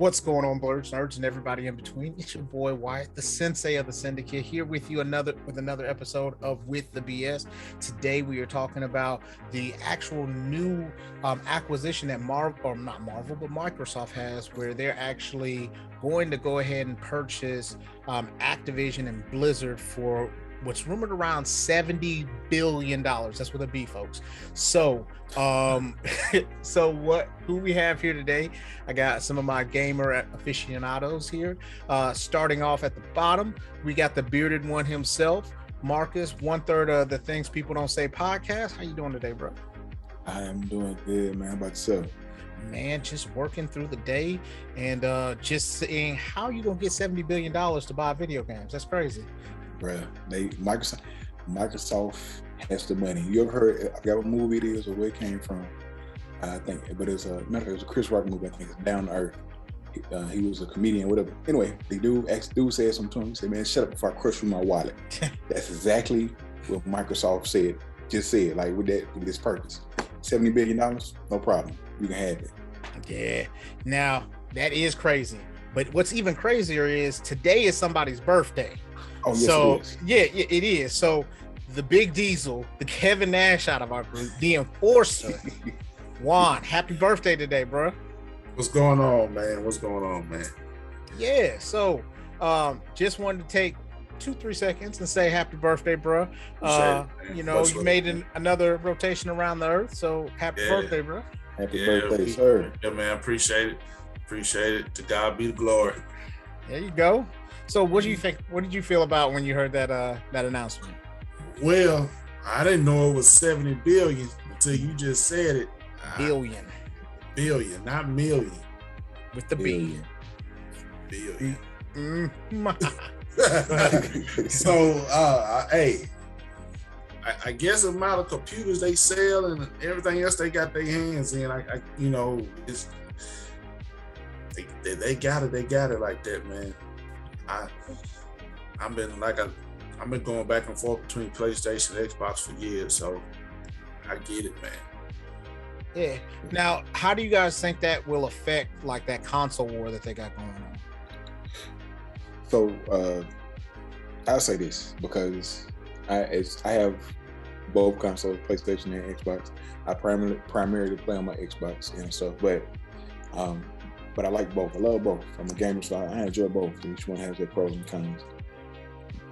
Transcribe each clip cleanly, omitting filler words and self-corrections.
What's going on, Blerds, nerds, and everybody in between? It's your boy Wyatt, the sensei of the syndicate, here with you with another episode of With the BS. Today we are talking about the actual new acquisition that Microsoft has, where they're actually going to go ahead and purchase Activision and Blizzard for what's rumored around $70 billion. That's with a B, folks. So who we have here today? I got some of my gamer aficionados here. Starting off at the bottom, we got the bearded one himself, Marcus, 1/3 of the Things People Don't Say podcast. How you doing today, bro? I am doing good, man. How about yourself? Man, just working through the day and just seeing how you gonna get $70 billion to buy video games. That's crazy. Bruh, Microsoft has the money. You ever heard? I forgot what movie it is or where it came from. I think, but it was a Chris Rock movie. I think it's Down to Earth. He was a comedian, whatever. Anyway, the dude said something to him. He said, "Man, shut up before I crush through my wallet." That's exactly what Microsoft said. Just said, like with this purpose. $70 billion, no problem. You can have it. Yeah. Now that is crazy. But what's even crazier is today is somebody's birthday. Oh, yes, so it is. yeah, it is. So the Big Diesel, the Kevin Nash out of our group, the enforcer, Juan, happy birthday today, bro. What's going on, man? Yeah. So just wanted to take 2-3 seconds and say happy birthday, bro. You made another rotation around the earth. So happy birthday, bro. Happy birthday, sir. Yeah, man. Appreciate it. To God be the glory. There you go. So what do you think? What did you feel about when you heard that announcement? Well, I didn't know it was 70 billion until you just said it. Billion, not million. With the billion. So, hey, I guess the amount of computers they sell and everything else they got their hands in, it's they got it like that, man. I've been going back and forth between PlayStation and Xbox for years, so I get it, man. Yeah. Now, how do you guys think that will affect like that console war that they got going on? So I'll say this because I have both consoles, PlayStation and Xbox. I primarily play on my Xbox and stuff, but I like both. I love both. I'm a gamer, so I enjoy both. Each one has their pros and cons.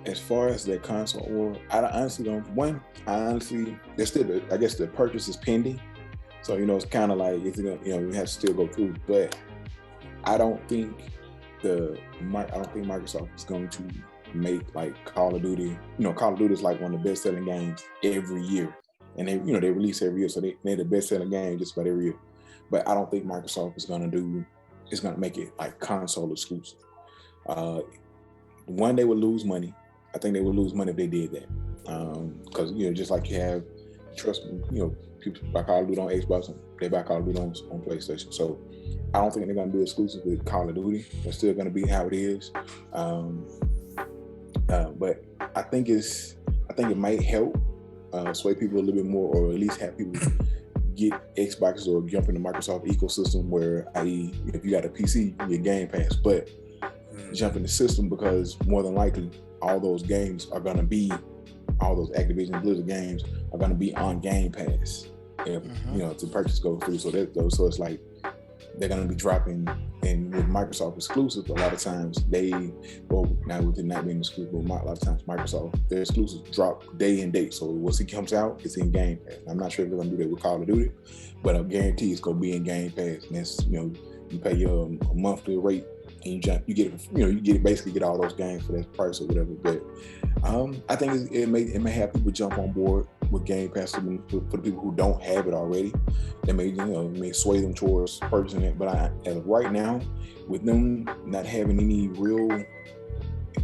As far as their console war, I honestly don't. There's still, I guess the purchase is pending. So, it's kind of like, it's gonna, we have to still go through. But I don't think Microsoft is going to make like Call of Duty. Call of Duty is like one of the best-selling games every year, and they release every year, so they're the best-selling game just about every year. But I don't think Microsoft is going to make it like console exclusive. One, they would lose money. I think they would lose money if they did that. Because just like you have, trust me, people buy Call of Duty on Xbox, they buy Call of Duty on PlayStation. So I don't think they're going to be exclusive with Call of Duty. They're still going to be how it is. But I think it might help sway people a little bit more, or at least have people get Xbox or jump in the Microsoft ecosystem, where, i.e., if you got a PC, you get Game Pass, but jump in the system, because more than likely all those Activision Blizzard games are going to be on Game Pass if the purchase goes through. So it's like they're going to be dropping. And with Microsoft exclusive, a lot of times now with it not being exclusive, a lot of times Microsoft, their exclusives drop day and date. So once it comes out, it's in Game Pass. I'm not sure if they're going to do that with Call of Duty, but I guarantee it's going to be in Game Pass. And that's, you pay your monthly rate, and you basically get all those games for that price or whatever. But I think it may have people jump on board with Game Pass for the people who don't have it already. That may sway them towards purchasing it. But as of right now, with them not having any real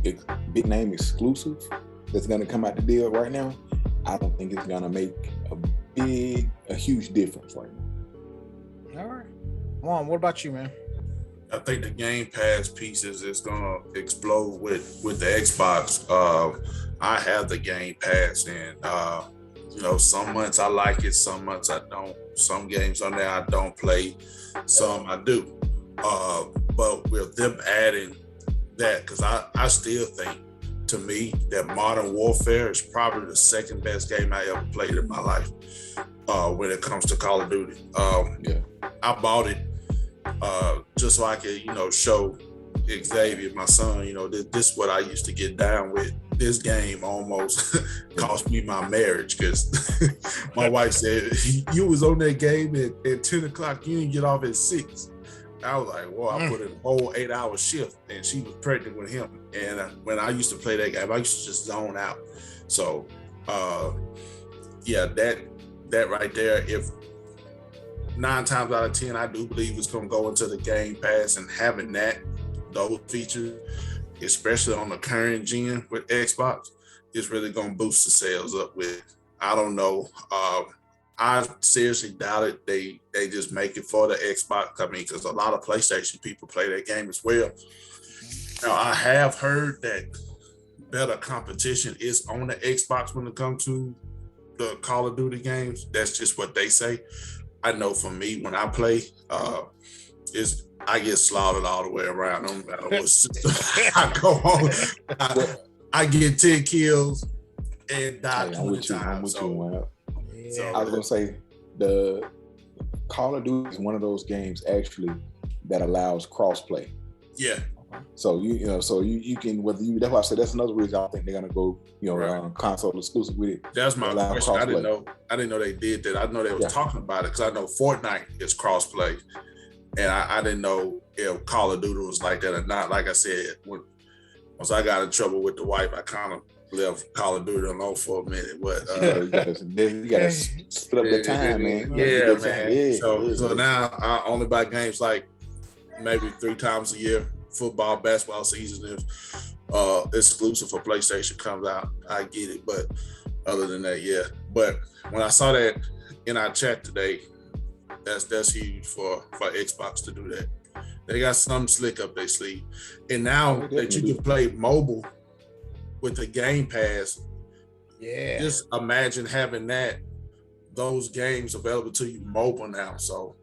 big name exclusive that's going to come out the deal right now, I don't think it's going to make a huge difference right now. All right. Juan, what about you, man? I think the Game Pass pieces is gonna explode with the Xbox. I have the Game Pass, and some months I like it, some months I don't. Some games on there I don't play, some I do. but with them adding that, because I still think, to me, that Modern Warfare is probably the second best game I ever played in my life when it comes to Call of Duty. I bought it just so I could, show Xavier, my son, this is what I used to get down with. This game almost cost me my marriage, because my wife said, you was on that game at 10 o'clock, you didn't get off at 6. I was like, well, I put in a whole 8-hour shift, and she was pregnant with him. And when I used to play that game, I used to just zone out. So, that right there, if 9 times out of 10, I do believe it's going to go into the Game Pass, and having those features, especially on the current gen with Xbox, is really going to boost the sales up with. I don't know. I seriously doubt it. They just make it for the Xbox. I mean, because a lot of PlayStation people play that game as well. Now, I have heard that better competition is on the Xbox when it comes to the Call of Duty games. That's just what they say. I know for me, when I play, I get slaughtered all the way around. No matter what system I go on, I get 10 kills and die 20 times. I was gonna say the Call of Duty is one of those games actually that allows crossplay. Yeah. So you can, that's why I said that's another reason I think they're gonna go console exclusive with it. That's my question. I didn't know they did that. I know they was talking about it, because I know Fortnite is crossplay, and I didn't know if Call of Duty was like that or not. Like I said, once I got in trouble with the wife, I kind of left Call of Duty alone for a minute. But you gotta split up the time, man. Yeah, man. Yeah. So now I only buy games like maybe 3 times a year. Football, basketball season, if exclusive for PlayStation comes out, I get it. But other than that, yeah. But when I saw that in our chat today, that's huge for Xbox to do that. They got something slick up their sleeve. And now that you can play mobile with the Game Pass, just imagine having those games available to you mobile now. So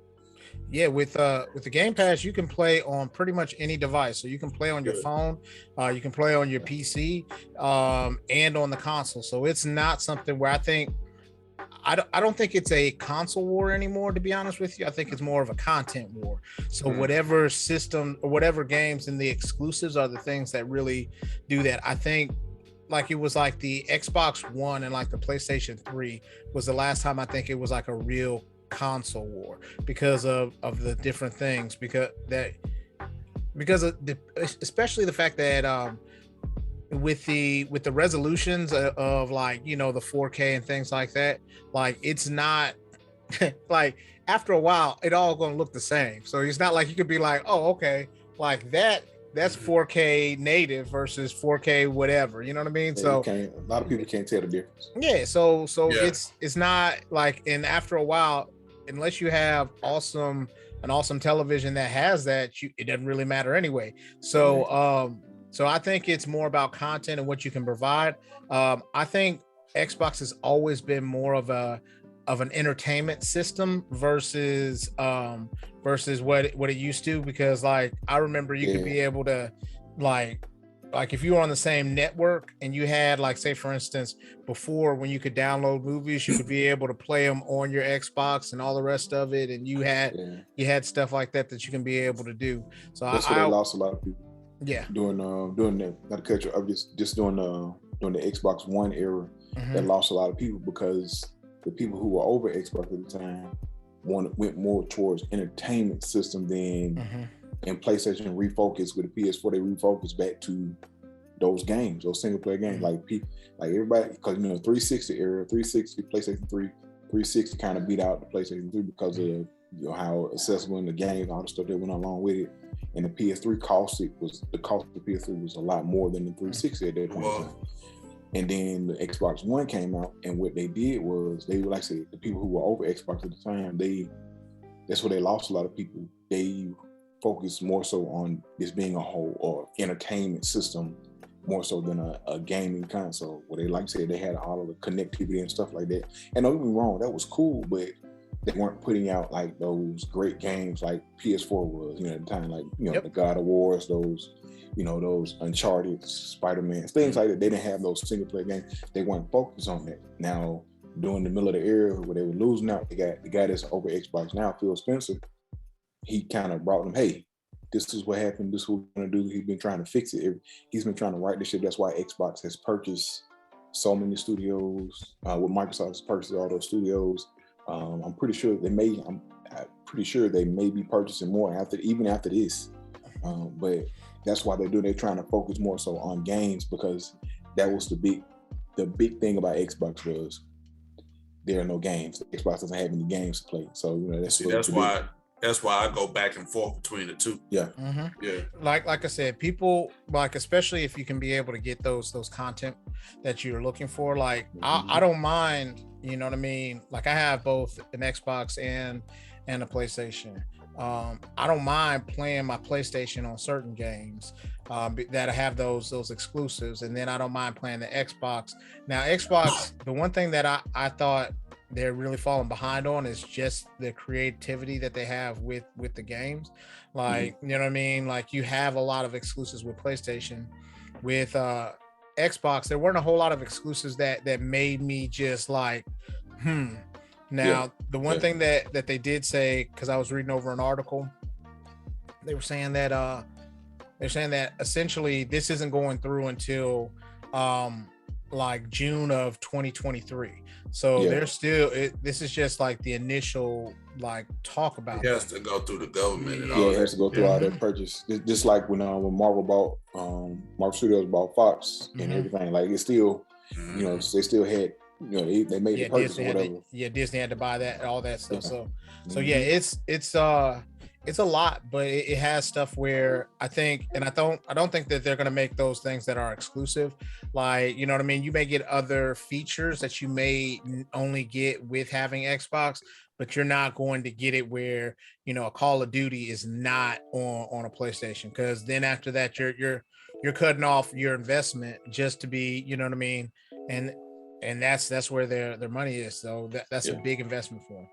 yeah, with the Game Pass, you can play on pretty much any device. So you can play on your phone, you can play on your PC, and on the console. So it's not something where I don't think it's a console war anymore, to be honest with you. I think it's more of a content war. So whatever system or whatever games and the exclusives are the things that really do that. I think like it was like the Xbox One and like the PlayStation 3 was the last time I think it was like a real console war because of the different things, especially the fact that with the resolutions of like the 4K and things like that, like it's not like after a while it all gonna look the same. So it's not like you could be like, oh okay, like that's 4K native versus 4K whatever, you know what I mean? So a lot of people can't tell the difference. Yeah, so it's not like, and after a while, unless you have an awesome television that has that, it doesn't really matter anyway. So so I think it's more about content and what you can provide. I think Xbox has always been more of an entertainment system versus what it used to, because like I remember you could be able to like if you were on the same network and you had like, say for instance, before when you could download movies, you could be able to play them on your Xbox and all the rest of it, and you had stuff like that you can be able to do. So that's why they lost a lot of people. Yeah, doing that, not to cut you, just doing the Xbox One era, that lost a lot of people, because the people who were over Xbox at the time went more towards entertainment system than and PlayStation refocused with the PS4. They refocused back to those games, those single player games, like everybody, because 360 era, 360 PlayStation 3, 360 kind of beat out the PlayStation 3 because of how accessible in the games, all the stuff that went along with it. And the PS3 the cost of the PS3 was a lot more than the 360 at that point in time. And then the Xbox One came out, and what they did was they, like I said, the people who were over Xbox at the time, that's where they lost a lot of people. They focused more so on this being a whole or entertainment system more so than a gaming console, where they, like I said, they had all of the connectivity and stuff like that. And don't get me wrong, that was cool, but they weren't putting out like those great games like PS4 was, you know, at the time, like, you know, Yep. the God of Wars, those, you know, those Uncharted, Spider-Man, things like that. They didn't have those single player games. They weren't focused on that. Now, during the middle of the era where they were losing out, they got the guy that's over Xbox now, Phil Spencer. He kind of brought them, hey, this is what happened. This is what we're gonna do. He's been trying to fix it. He's been trying to write this shit. That's why Xbox has purchased so many studios. With Microsoft has purchased all those studios. I'm pretty sure they may. I'm pretty sure they may be purchasing more even after this. But that's why they're trying to focus more so on games, because that was the big thing about Xbox was there are no games. Xbox doesn't have any games to play. So, you know, that's why I go back and forth between the two. Yeah. Mm-hmm. Yeah. Like I said, people like, especially if you can be able to get those content that you're looking for. Like I don't mind, you know what I mean? Like I have both an Xbox and a PlayStation. I don't mind playing my PlayStation on certain games that have those exclusives, and then I don't mind playing the Xbox. Now, Xbox, the one thing that I thought they're really falling behind on is just the creativity that they have with the games. Like, you know what I mean? Like you have a lot of exclusives with PlayStation. With Xbox, there weren't a whole lot of exclusives that made me just like, Now, the one thing that they did say, because I was reading over an article, they were saying that essentially this isn't going through until like June of 2023. So there's still this is just like the initial like talk about it has to go through the government and all that. It has to go through all that purchase. Just like when Marvel Studios bought Fox and everything, like it's still, you know, they still had, you know, they made the purchase or whatever. Disney had to buy that, all that stuff. So it's a lot, but it has stuff where I think, and I don't think that they're going to make those things that are exclusive. Like, you know what I mean? You may get other features that you may only get with having Xbox, but you're not going to get it where, you know, a Call of Duty is not on a PlayStation. Because then after that, you're cutting off your investment just to be, you know what I mean? And that's where their money is. So that's a big investment for them.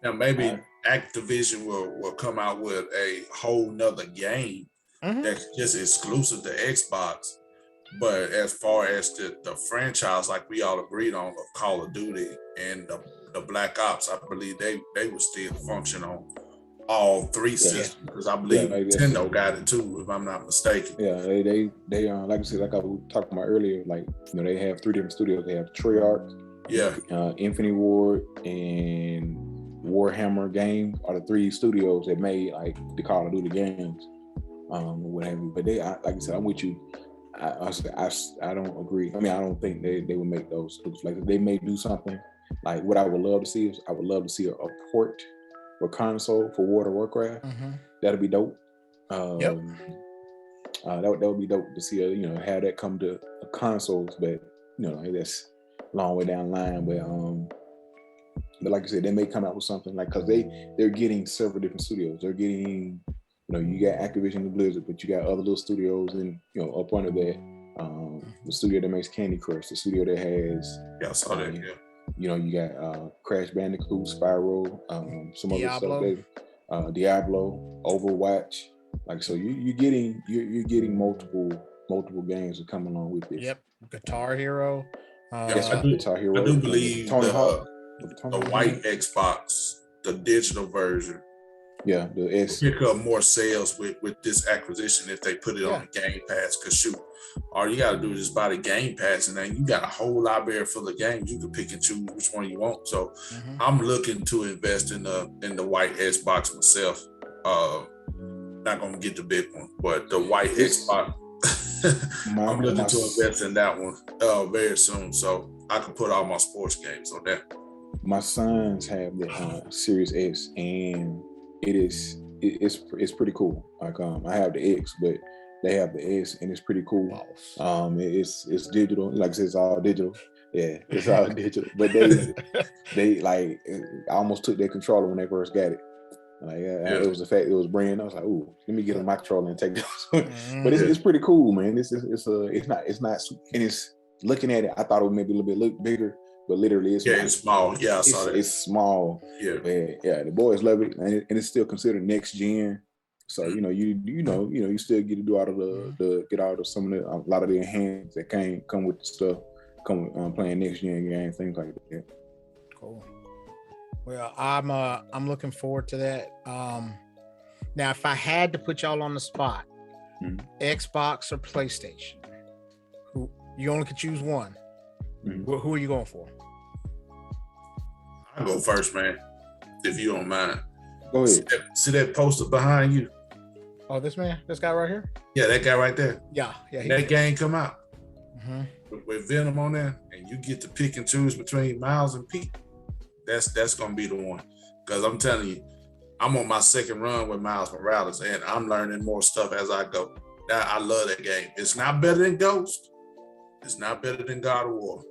Now maybe Activision will come out with a whole nother game that's just exclusive to Xbox. But as far as the franchise, like we all agreed on, of Call of Duty and the Black Ops, I believe they would still function on all three systems, because I believe Nintendo got it too, if I'm not mistaken. Yeah, they like I said, like I was talking about earlier, like, you know, they have 3 different studios. They have Treyarch, Infinity Ward, and Warhammer Games are the 3 studios that made like the Call of Duty games, what have you. But like I said, I'm with you. I don't agree. I mean, I don't think they would make those. Like they may do something. Like what I would love to see is I would love to see a port or console for World of Warcraft. That'd be dope. That would be dope to see, you know, how that come to consoles. But, you know, that's a long way down the line. But like I said, they may come out with something, like, because they're getting several different studios. They're getting, you know, you got Activision Blizzard, but you got other little studios, and, you know, up under that, the studio that makes Candy Crush, the studio that has, I saw that. You know, you got Crash Bandicoot, Spyro, some Diablo. other stuff, Diablo, Overwatch. Like, so you're getting multiple games that come along with this. Yep, Guitar Hero. Guitar Hero. I do believe Tony Hawk. The white Xbox, the digital version, the S, pick up more sales with this acquisition if they put it on the Game Pass. Because shoot, all you gotta do is just buy the Game Pass, and then you got a whole library full of games. You can pick and choose which one you want. So I'm looking to invest in the white Xbox myself. Not gonna get the big one, but the white Xbox. I'm looking to invest in that one very soon, so I can put all my sports games on that. My sons have the Series S, and it's pretty cool. Like I have the X, but they have the S, and it's pretty cool. It's digital. Like I said, it's all digital. Yeah, it's all digital. But they like, I almost took their controller when they first got it. Like it was the fact it was brand. I was like, ooh, let me get a my controller and take this. But it's pretty cool, man. It's not, and it's looking at it. I thought it would maybe a little bit look bigger, but literally it's it's small. Yeah, I saw that. It's small. Yeah, the boys love it, and it's still considered next gen. So you still get to do out of the get out of some of the a lot of the enhancements that come with the stuff, come with playing next gen games, things like that. Cool. Well, I'm looking forward to that. Now, if I had to put y'all on the spot, Xbox or PlayStation, who you only could choose one, who are you going for? I'll go first, man, if you don't mind. Go ahead. See that poster behind you? Oh, this guy right here? Yeah, that guy right there. Yeah. That game come out with Venom on there, and you get to pick and choose between Miles and Pete. That's gonna be the one, because I'm telling you, I'm on my second run with Miles Morales, and I'm learning more stuff as I go. I love that game. It's not better than Ghost. It's not better than God of War,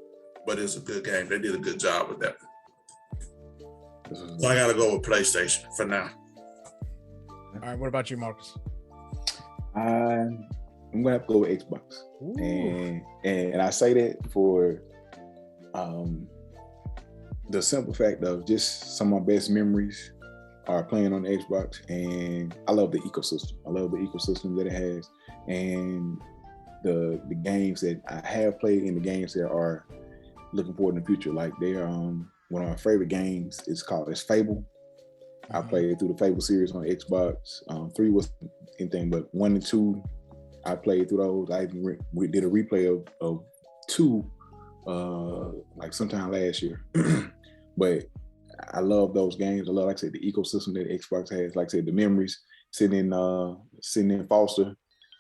but it's a good game. They did a good job with that one. So I gotta go with PlayStation for now. All right, what about you, Marcus? I'm gonna have to go with Xbox, and I say that for the simple fact of just some of my best memories are playing on the Xbox, and I love the ecosystem. I love the ecosystem that it has, and the games that I have played and the games that are looking forward in the future. Like they're one of my favorite games is Fable. I played through the Fable series on Xbox. 3 was anything, but 1 and 2, I played through those. We did a replay of 2 like sometime last year. But I love those games. I love, like I said, the ecosystem that Xbox has. Like I said, the memories sitting in Foster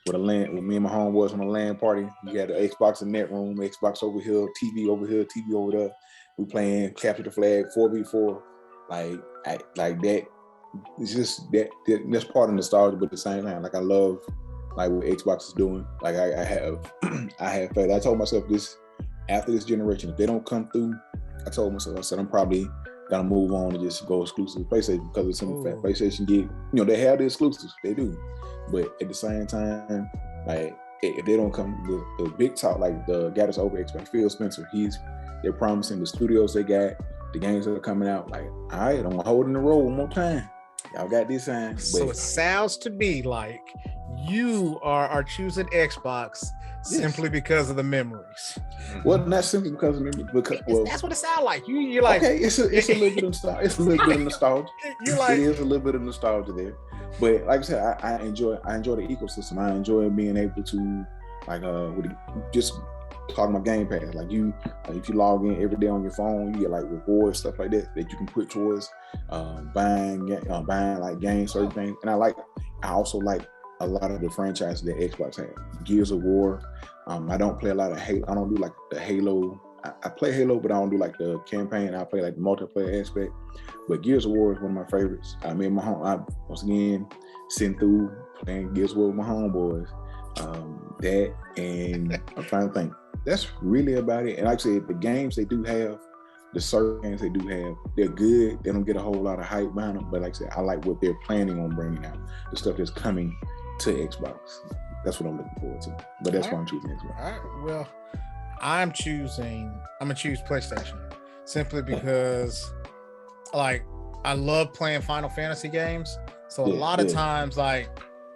with me and my homeboys on a LAN party. You had the Xbox in that room, Xbox over here, TV over here, TV over there. We playing Capture the Flag 4v4. Like that. It's just that's part of nostalgia, but at the same time, like I love like what Xbox is doing. Like I have faith. I told myself this after this generation, if they don't come through, I said I'm probably gonna move on and just go exclusive to PlayStation, because of some fact PlayStation get, they have the exclusives, they do, but at the same time, like if they don't come, the big talk, like the guy that's over Xbox, Phil Spencer, they're promising the studios they got, the games that are coming out. Like, all right, I'm gonna hold in the row one more time. Y'all got this sign. So it sounds to me like you are choosing Xbox simply because of the memories. Well, not simply because of memories, because that's what it sounds like. You're like, okay, it's a little bit of nostalgia. It's a little bit of nostalgia. You're like, it is a little bit of nostalgia there. But like I said, I enjoy the ecosystem. I enjoy being able to just talking about Game Pass. Like if you log in every day on your phone, you get like rewards, stuff like that you can put towards buying like games, certain things. And I also like a lot of the franchises that Xbox has. Gears of War. I don't play a lot of Halo. I don't do like the Halo. I play Halo, but I don't do like the campaign. I play like the multiplayer aspect. But Gears of War is one of my favorites. I mean, once again, sitting through playing Gears of War with my homeboys. That, and I'm trying to think. That's really about it. And like I said, the games they do have, the certain games they do have, they're good. They don't get a whole lot of hype behind them. But like I said, I like what they're planning on bringing out, the stuff that's coming to Xbox. That's what I'm looking forward to. But that's why I'm choosing Xbox. All right. Well, I'm gonna choose PlayStation simply because like I love playing Final Fantasy games. So a lot of times like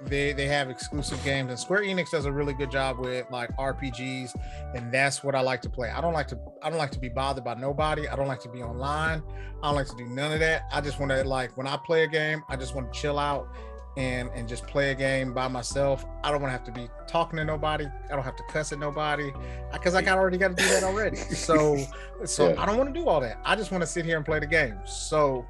they have exclusive games, and Square Enix does a really good job with like RPGs, and that's what I like to play. I don't like to be bothered by nobody. I don't like to be online. I don't like to do none of that. I just want to, like, when I play a game, I just want to chill out and just play a game by myself. I don't want to have to be talking to nobody. I don't have to cuss at nobody because I already got to do that already. So I don't want to do all that. I just want to sit here and play the game. So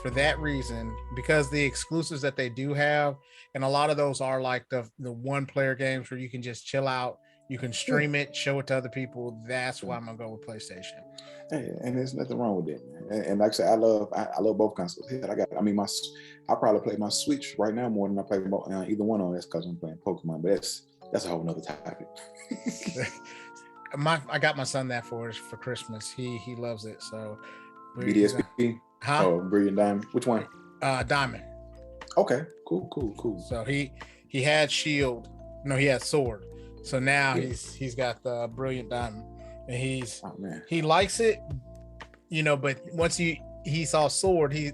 for that reason, because the exclusives that they do have, and a lot of those are like the one player games where you can just chill out, you can stream it, show it to other people. That's why I'm gonna go with PlayStation. Hey, and there's nothing wrong with that, man. And like I said, I love both consoles. I probably play my Switch right now more than I play either one of them. That's because I'm playing Pokemon, but that's a whole nother topic. I got my son that for Christmas. He loves it. So BDSP? Oh, Brilliant Diamond. Which one? Diamond. Okay, cool. So he had Shield. No, he had Sword. So now he's got the Brilliant Diamond. and he likes it, you know. But once he saw Sword, he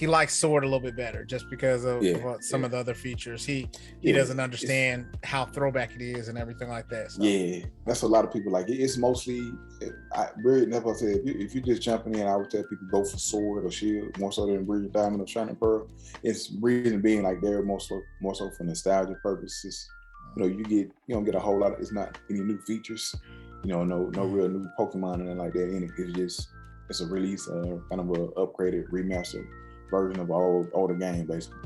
likes Sword a little bit better just because of some of the other features. He doesn't understand how throwback it is and everything like that. So. Yeah, that's a lot of people like it. It's mostly, that's what I said. If you're just jumping in, I would tell people go for Sword or Shield more so than Brilliant Diamond or Shining Pearl. It's reason being like they're more so for nostalgia purposes. You know, you don't get a whole lot. It's not any new features. You know, no real new Pokemon and like that in it. It's a release, kind of a upgraded remastered version of older game, basically.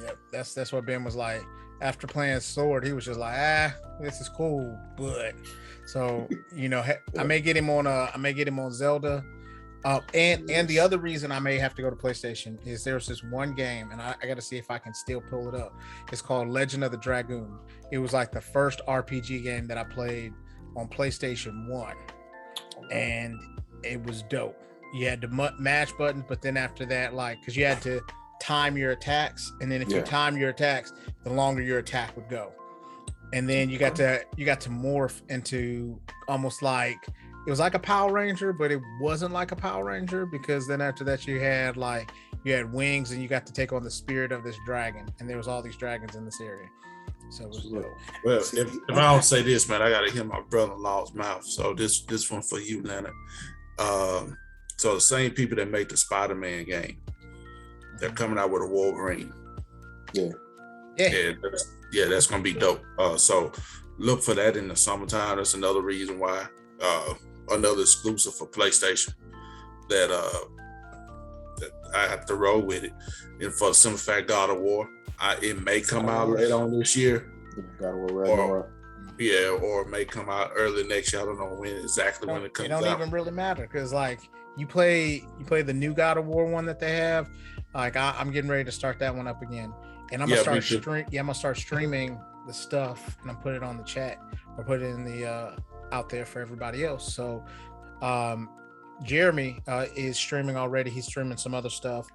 Yep, that's what Ben was like. After playing Sword, he was just like, this is cool, but so you know, I may get him on Zelda. And the other reason I may have to go to PlayStation is there's this one game, and I got to see if I can still pull it up. It's called Legend of the Dragoon. It was like the first RPG game that I played on PlayStation 1, and it was dope. You had the mash buttons, but then after that, like, because you had to time your attacks, and then if you time your attacks, the longer your attack would go. And then you got to morph into almost like, it was like a Power Ranger, but it wasn't like a Power Ranger, because then after that you had wings, and you got to take on the spirit of this dragon, and there was all these dragons in this area. So it was dope. Well, if I don't say this, man, I gotta hear my brother-in-law's mouth. So this one for you, Leonard. So the same people that make the Spider-Man game, they're coming out with a Wolverine. Yeah, that's gonna be dope. So look for that in the summertime. That's another reason why. Another exclusive for PlayStation that I have to roll with it. And for the simple fact, God of War, it may come out later on this year. God of War, or it may come out early next year. I don't know when exactly when it comes out. It don't even really matter, because like you play the new God of War one that they have. Like I'm getting ready to start that one up again, and I'm gonna start streaming the stuff, and I'm putting it on the chat or put it in the out there for everybody else. So Jeremy is streaming already. He's streaming some other stuff.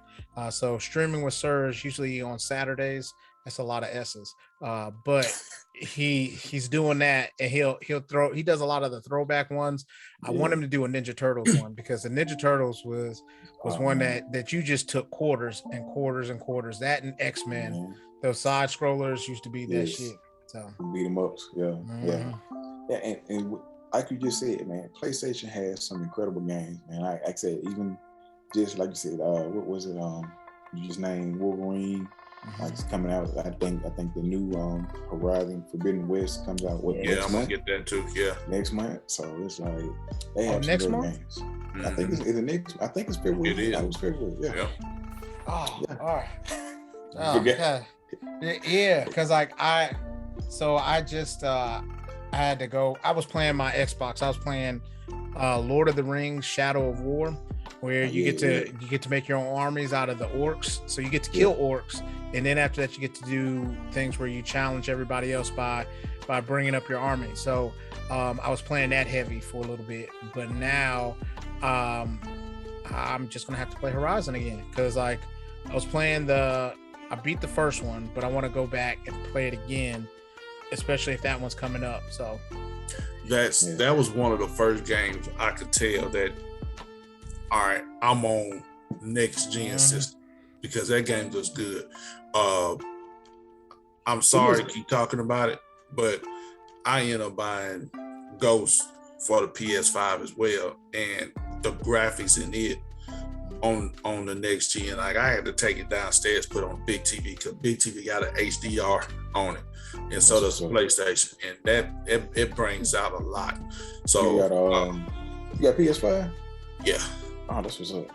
So streaming with Sir is usually on Saturdays. That's a lot of S's. But he's doing that, and he does a lot of the throwback ones. I want him to do a Ninja Turtles one, because the Ninja Turtles was one that you just took quarters and quarters and quarters. That and X-Men, those side scrollers used to be that shit. So beat them ups, and like you just said, man, PlayStation has some incredible games, man. Like I said, even just like you said, what was it? You just named Wolverine. Like it's coming out. I think the new Horizon Forbidden West comes out. I'm gonna get that too. Yeah, next month. So it's like they have next some month. Games. I think it's next. I think it's February. It is. It was February. Yeah. Oh, yeah. All right. Oh, yeah, because like I had to go. I was playing my Xbox. I was playing Lord of the Rings: Shadow of War, where you get to make your own armies out of the orcs. So you get to kill orcs, and then after that you get to do things where you challenge everybody else by bringing up your army. So I was playing that heavy for a little bit, but now I'm just gonna have to play Horizon again, because like I beat the first one, but I want to go back and play it again, especially if that one's coming up. So that was one of the first games I could tell that, all right, I'm on next gen system, because that game looks good. I'm sorry to keep talking about it, but I ended up buying Ghost for the PS5 as well, and the graphics in it on the next gen, like I had to take it downstairs, put it on big TV, because big TV got an HDR on it, and so does the PlayStation, and that it brings out a lot. So you got PS5? Yeah. Oh, this was up.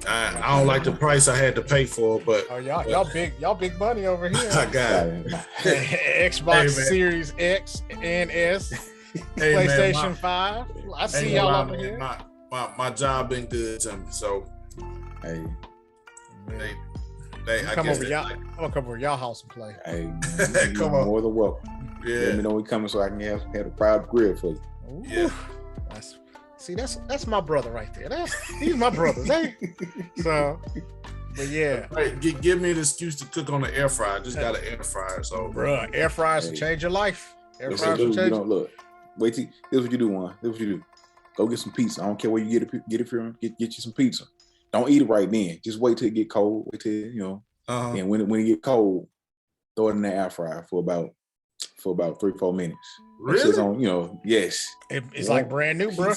I don't like the price I had to pay for, but y'all big money over here. I got it. Xbox Series X and S, PlayStation 5. I see y'all over here. My job been good to me, so hey, I'm gonna come over y'all house and play. Hey, come on, more than welcome. Yeah, let me know when coming so I can have a proud grill for you. Ooh. Yeah, that's my brother right there. He's my brother. So, but yeah, right, give me an excuse to cook on the air fryer. Just got an air fryer, so bro, air fryers will change your life. Look, Wait till this is what you do, one. This is what you do. Go get some pizza. I don't care where you get it from. Get you some pizza. Don't eat it right then. Just wait till it get cold. Wait till and when it get cold, throw it in the air fryer for about 3-4 minutes. Really? It's on, yes. It's like brand new, bro.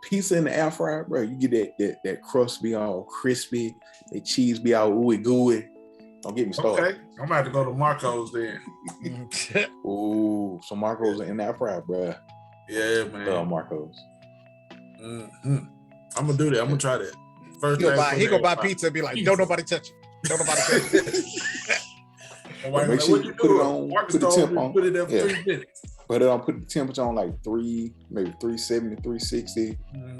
Pizza in the air fryer, bro. You get that crust be all crispy, that cheese be all ooey gooey. Don't get me started. Okay, I'm about to go to Marco's then. Ooh, so Marco's in the air fryer, bro. Yeah, man. Love Marco's. Mm-hmm. I'm gonna do that. I'm gonna try that. First, he gonna buy pizza and be like, "Don't nobody touch it. Don't nobody touch it." Make sure you put it on. Put the temp on. Put it there for 3 minutes. Put the temperature on like 370, 360,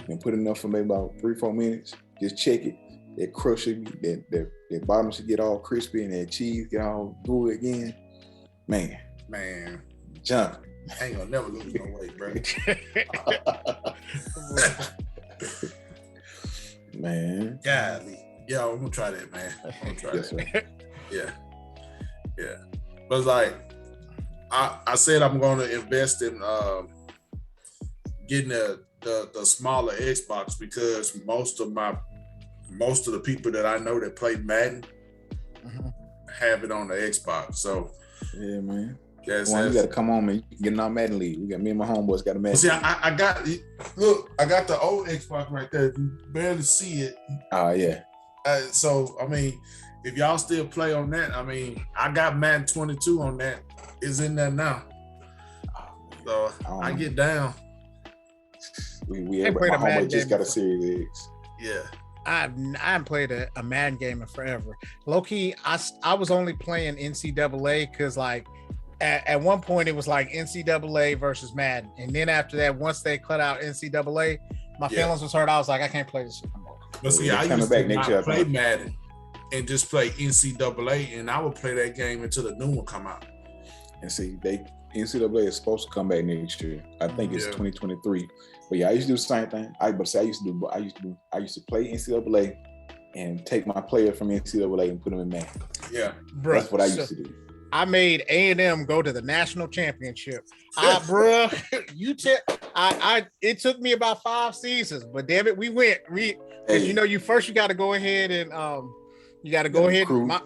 and put enough for maybe about 3-4 minutes. Just check it. That crust should be that bottom should get all crispy and that cheese get all gooey again. Man, jump. I ain't gonna never lose no weight, bro. Man. Golly. Yo, I'm gonna try that, man. I'm gonna try that. Yeah. But it's like I said I'm gonna invest in getting the smaller Xbox because most of the people that I know that play Madden have it on the Xbox. So yeah, man. You gotta come on, man. Getting on Madden League. We got me and my homeboys got a Madden. See, I got the old Xbox right there. You barely see it. Oh yeah. So I mean, if y'all still play on that, I mean, I got Madden 22 on that. It's in there now. So I get down. My homeboy just got a Series X. Yeah. I haven't played a Madden game in forever. Low key, I was only playing NCAA because like at one point it was like NCAA versus Madden, and then after that, once they cut out NCAA, my feelings was hurt. I was like, I can't play this shit anymore. But see, I used to not play Madden and just play NCAA, and I would play that game until the new one come out. And see, NCAA is supposed to come back next year. I think it's 2023. But yeah, I used to do the same thing. I used to play NCAA and take my player from NCAA and put them in Madden. Yeah, bro. That's what I used to do. I made A&M go to the national championship. It took me about 5 seasons, but damn it, we went. You got to go ahead and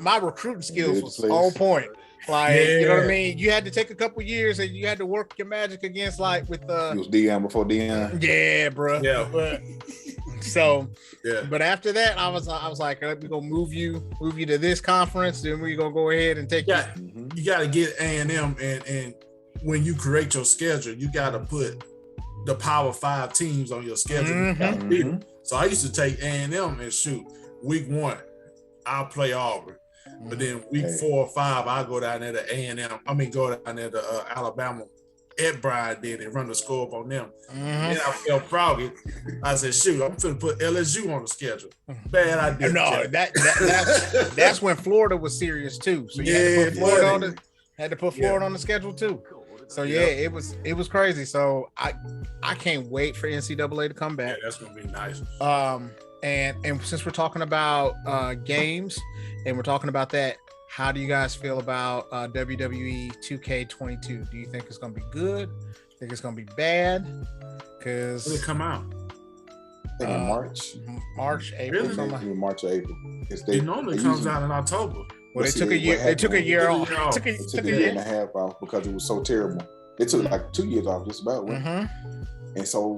my recruiting skills was on point. Like, you know what I mean? You had to take a couple years and you had to work your magic against like with you was Deion before Deion. Yeah, bro. Yeah. But after that, I was like, we're gonna move you to this conference, then we're gonna go ahead and take you. You gotta get A&M and when you create your schedule, you gotta put the Power 5 teams on your schedule. So I used to take A&M and shoot week 1, I'll play Auburn. But then week 4 or 5, I go down there to A&M. Go down there to Alabama. Ed Bryan did and run the score up on them. Then I felt froggy. I said, shoot, I'm finna put LSU on the schedule. Bad idea. No, that's when Florida was serious too. So you had to put Florida on the schedule too. So it was crazy. So I can't wait for NCAA to come back. Yeah, that's gonna be nice. And since we're talking about games and we're talking about that, how do you guys feel about WWE 2K22? Do you think it's going to be good? Think it's going to be bad? Because when it come out? I think in March, April. Really? March or April. It normally comes out in October. Well, they took a year. They took a year off. Took a year and a half off because it was so terrible. They took like 2 years off, just about. And so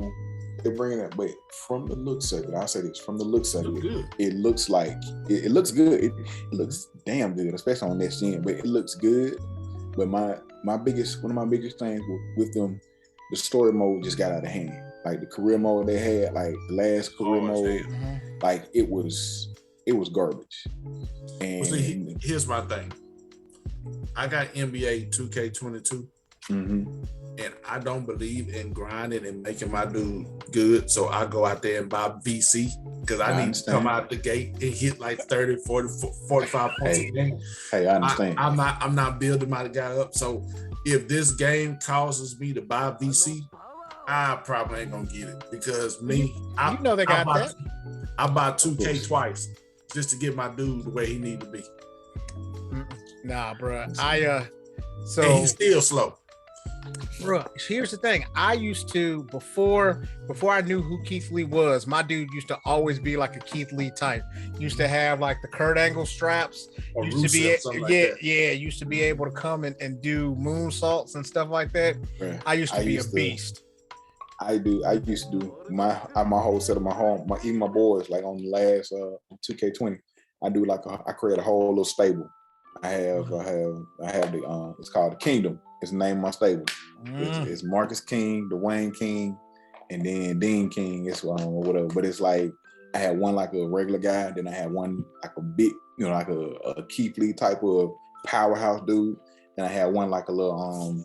they're bringing it, but from the looks of it, I'll say this: from the looks of it, it looks like it looks good. It looks damn good, especially on next gen. But it looks good. But one of my biggest things with them, the story mode just got out of hand. Like the career mode they had, like the last career mode, like it was garbage. And well, see, here's my thing. I got NBA 2K22. And I don't believe in grinding and making my dude good. So I go out there and buy VC because I need to come out the gate and hit like 30, 40, 45 points a game. Hey, I understand. I'm not building my guy up. So if this game causes me to buy VC, I probably ain't gonna get it because I buy 2K twice just to get my dude the way he need to be. Nah, bro. And he's still slow. Bro, here's the thing. I used to before I knew who Keith Lee was. My dude used to always be like a Keith Lee type. Used to have like the Kurt Angle straps. Or Used to be like Used to be able to come and do moonsaults and stuff like that. Bruh, I used to be a beast. I used to do my whole set of my home, even my boys, like on the last 2K20. I create a whole little stable. I have the it's called the Kingdom. It's the name of my stable. It's Marcus King, Dwayne King, and then Dean King. It's whatever. But it's like I had one like a regular guy, then I had one like a big, like a Keith Lee type of powerhouse dude. Then I had one like a little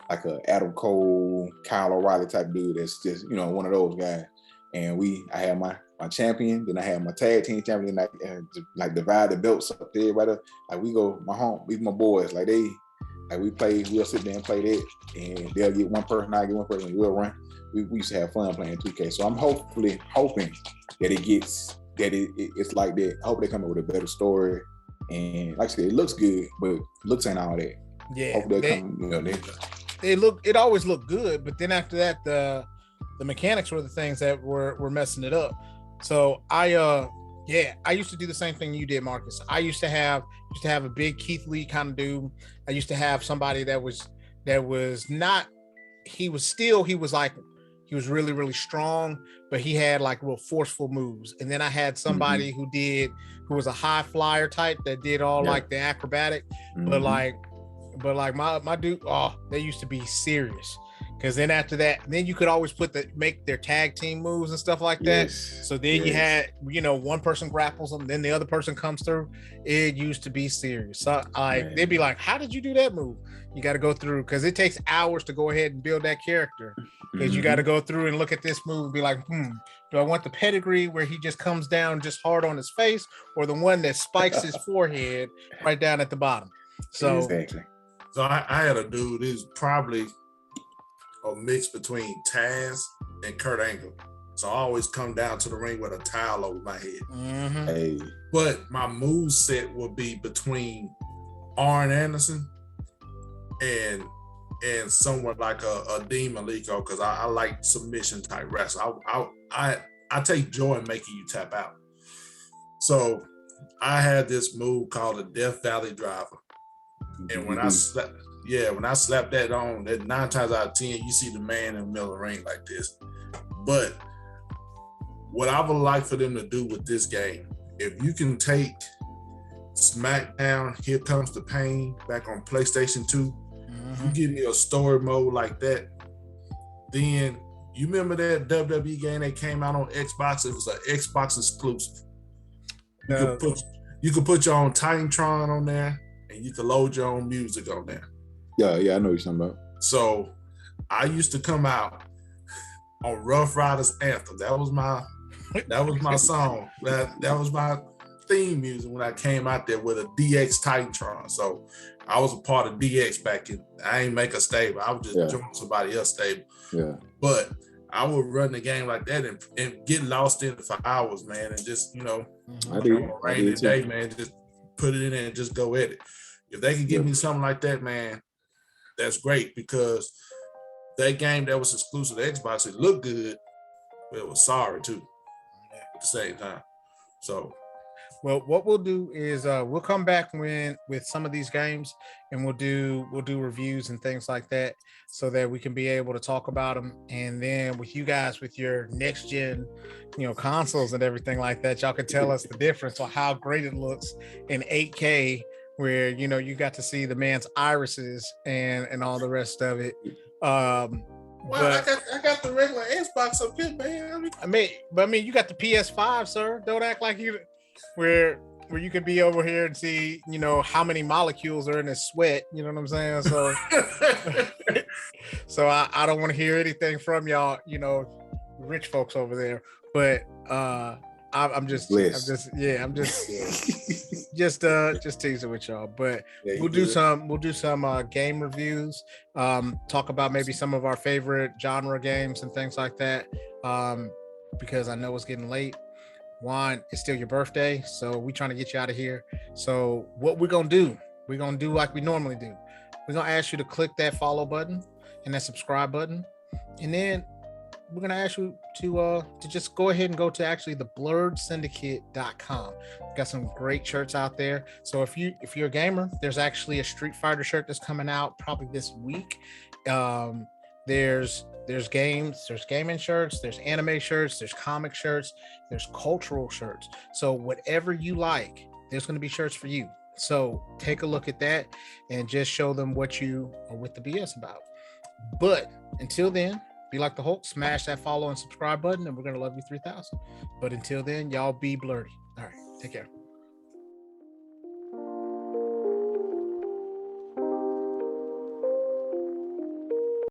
like a Adam Cole, Kyle O'Reilly type dude that's just, one of those guys. And I had my champion, then I had my tag team champion, like divide the belts up there, right up. Like we my boys, like we'll sit there and play that, and they'll get one person, I get one person, and we'll run. We used to have fun playing 2K. So I'm hoping that it's like that. I hope they come up with a better story. And like I said, it looks good, but looks ain't all that. Yeah. It always looked good, but then after that, the mechanics were the things that were messing it up. So I used to do the same thing you did, Marcus. I used to have a big Keith Lee kind of dude. I used to have somebody that was not, he was really, really strong, but he had like real forceful moves. And then I had somebody who was a high flyer type that did all like the acrobatic, but like my dude, they used to be serious. Because then after that, then you could always make their tag team moves and stuff like that. Yes. So then you had, one person grapples them, then the other person comes through. It used to be serious. So they'd be like, "How did you do that move?" You got to go through, because it takes hours to go ahead and build that character. Because you got to go through and look at this move and be like, do I want the pedigree where he just comes down just hard on his face, or the one that spikes his forehead right down at the bottom? So exactly. So I had a dude who's probably a mix between Taz and Kurt Angle. So I always come down to the ring with a towel over my head. Hey. But my move set would be between Arn Anderson and someone like a Dean Malenko, because I like submission type wrestling. I take joy in making you tap out. So I had this move called the Death Valley Driver. And when I slap that on, that 9 times out of 10, you see the man in the middle of the ring like this. But what I would like for them to do with this game, if you can take SmackDown, Here Comes the Pain back on PlayStation 2, you give me a story mode like that, then you remember that WWE game that came out on Xbox? It was an Xbox exclusive. You could put your own Titantron on there, and you could load your own music on there. Yeah, I know what you're talking about. So I used to come out on Rough Riders Anthem. That was my song. That was my theme music when I came out there with a DX Titantron. So I was a part of DX back in. I ain't make a stable. I was just joining somebody else's stable. Yeah. But I would run the game like that and get lost in it for hours, man, and just rainy day, man, just put it in there and just go at it. If they can give me something like that, man, that's great, because that game that was exclusive to Xbox, it looked good, but it was sorry too at the same time. So, well, what we'll do is we'll come back with some of these games, and we'll do reviews and things like that, so that we can be able to talk about them. And then with you guys, with your next gen, consoles and everything like that, y'all can tell us the difference on how great it looks in 8K, where you got to see the man's irises and all the rest of it. I got the regular Xbox up here, man. I mean, you got the PS5, sir. Don't act like you where you could be over here and see, how many molecules are in his sweat. You know what I'm saying? So, so I don't want to hear anything from y'all, rich folks over there. But I'm just teasing with y'all. But we'll do some game reviews, talk about maybe some of our favorite genre games and things like that, because I know it's getting late. Juan, it's still your birthday, so we're trying to get you out of here. So what we're gonna do like we normally do. We're gonna ask you to click that follow button and that subscribe button. And then we're going to ask you to just go ahead and go to actually the blerdsyndicate.com. We've got some great shirts out there. So if you're a gamer, there's actually a Street Fighter shirt that's coming out probably this week. There's gaming shirts, there's anime shirts, there's comic shirts, there's cultural shirts. So whatever you like, there's going to be shirts for you. So take a look at that and just show them what you are with the BS about. But until then, be like the Hulk, smash that follow and subscribe button, and we're going to love you 3,000. But until then, y'all be blerdy. All right, take care.